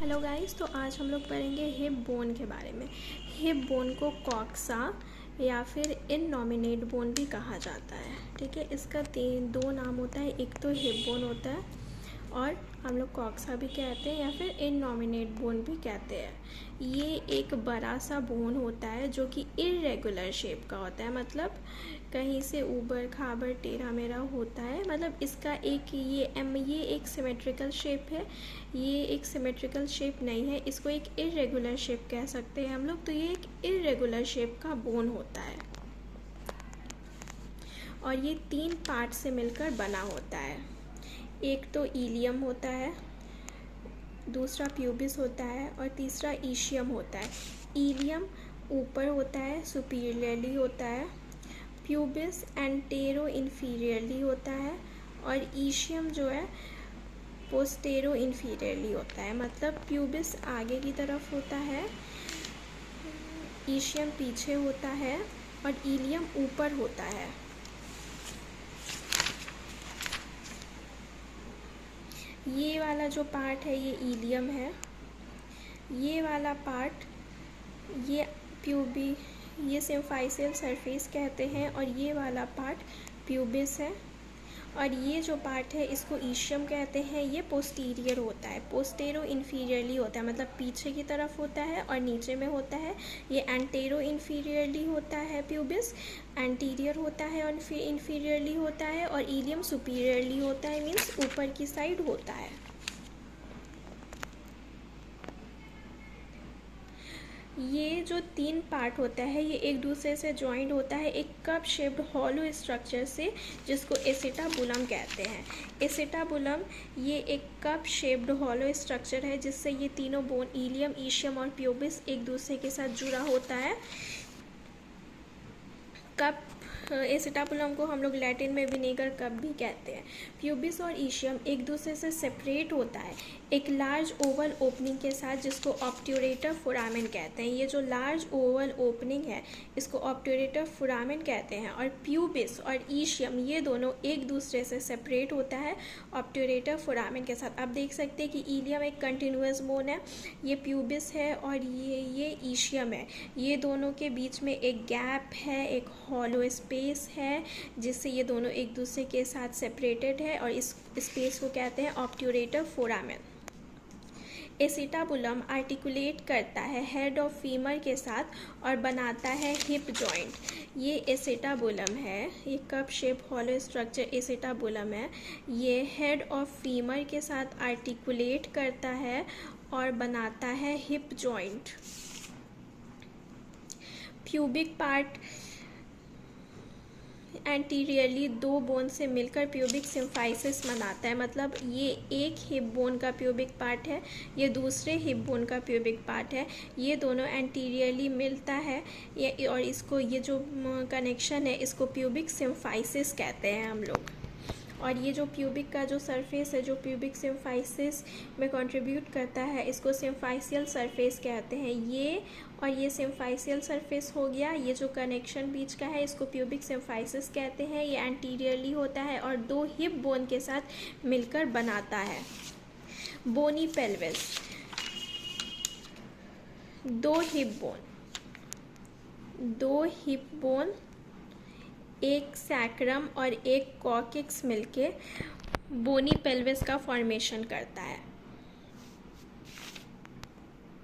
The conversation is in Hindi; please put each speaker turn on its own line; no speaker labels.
हेलो गाइस, तो आज हम लोग पढ़ेंगे हिप बोन के बारे में। हिप बोन को कॉक्सा या फिर इननॉमिनेट बोन भी कहा जाता है। ठीक है, इसका दो नाम होता है, एक तो हिप बोन होता है और हम लोग कॉक्सा भी कहते हैं या फिर इननॉमिनेट बोन भी कहते हैं। ये एक बड़ा सा बोन होता है जो कि इर्रेगुलर शेप का होता है, मतलब कहीं से ऊबड़ खाबड़ टेढ़ा मेढ़ा होता है। मतलब इसका ये एक सिमेट्रिकल शेप है, ये एक सिमेट्रिकल शेप नहीं है, इसको एक इर्रेगुलर शेप कह सकते हैं हम लोग। तो ये एक इर्रेगुलर शेप का बोन होता है और ये 3 पार्ट से मिलकर बना होता है। एक तो इलियम होता है, दूसरा प्यूबिस होता है और तीसरा ईशियम होता है। इलियम ऊपर होता है, सुपीरियरली होता है। प्यूबिस एंटेरो इन्फीरियरली होता है और ईशियम जो है पोस्टेरो इन्फीरियरली होता है। मतलब प्यूबिस आगे की तरफ होता है, ईशियम पीछे होता है और इलियम ऊपर होता है। ये वाला जो पार्ट है ये इलियम है, ये वाला पार्ट ये सिम्फाइसियल सरफेस कहते हैं और ये वाला पार्ट प्यूबिस है। और ये जो पार्ट है इसको ईशियम कहते हैं। ये पोस्टीरियर होता है, पोस्टेरो इन्फीरियरली होता है, मतलब पीछे की तरफ होता है और नीचे में होता है। ये एंटेरो इन्फीरियरली होता है, प्यूबिस एंटीरियर होता है और इन्फीरियरली होता है, और इलियम सुपीरियरली होता है, मीन्स ऊपर की साइड होता है। ये जो 3 पार्ट होता है ये एक दूसरे से जॉइंट होता है एक कप शेप्ड हॉलो स्ट्रक्चर से, जिसको एसिटाबुलम कहते हैं। एसिटाबुलम ये एक कप शेप्ड हॉलो स्ट्रक्चर है जिससे ये तीनों बोन इलियम, ईशियम और प्यूबिस एक दूसरे के साथ जुड़ा होता है। कप एसिटाबुलम को हम लोग लैटिन में विनेगर कप भी कहते हैं। प्यूबिस और ईशियम एक दूसरे से सेपरेट होता है एक लार्ज ओवल ओपनिंग के साथ, जिसको ऑब्ट्यूरेटर फोरामेन कहते हैं। ये जो लार्ज ओवल ओपनिंग है इसको ऑब्ट्यूरेटर फोरामेन कहते हैं। और प्यूबिस और ईशियम ये दोनों एक दूसरे से सेपरेट होता है ऑब्ट्यूरेटर फोरामेन के साथ। आप देख सकते हैं कि इलियम एक कंटिन्यूअस बोन है, ये प्यूबिस है और ये ईशियम है। ये दोनों के बीच में एक गैप है, एक हॉलो स्पेस है, जिससे ये दोनों एक दूसरे के साथ सेपरेटेड है और इस स्पेस को कहते हैं ऑब्ट्यूरेटर फोरामेन। एसिटाबुलम आर्टिकुलेट करता है हेड ऑफ फीमर के साथ और बनाता है हिप जॉइंट। ये एसिटाबुलम है, ये cup shape hollow structure acetabulum है। ये हेड ऑफ फीमर के साथ आर्टिकुलेट करता है और बनाता है hip joint. Pubic part anteriorly 2 bone से मिलकर प्यूबिक सिम्फाइसिस बनाता है। मतलब ये एक हिप बोन का प्यूबिक पार्ट है, ये दूसरे हिप बोन का प्यूबिक पार्ट है। ये दोनों एंटीरियरली मिलता है और इसको ये जो कनेक्शन है इसको प्यूबिक सिम्फाइसिस कहते हैं हम लोग। और ये जो प्यूबिक का जो सरफेस है जो प्यूबिक सिम्फाइसिस में कंट्रीब्यूट करता है इसको सिम्फाइसियल सरफेस कहते हैं। ये सिम्फाइसियल सरफेस हो गया। ये जो कनेक्शन बीच का है इसको प्यूबिक सिम्फाइसिस कहते हैं। ये एंटीरियरली होता है और 2 हिप बोन के साथ मिलकर बनाता है बोनी पेल्विस। 2 हिप बोन एक सैक्रम और एक कॉक्सिक्स मिलके बोनी पेल्विस का फॉर्मेशन करता है।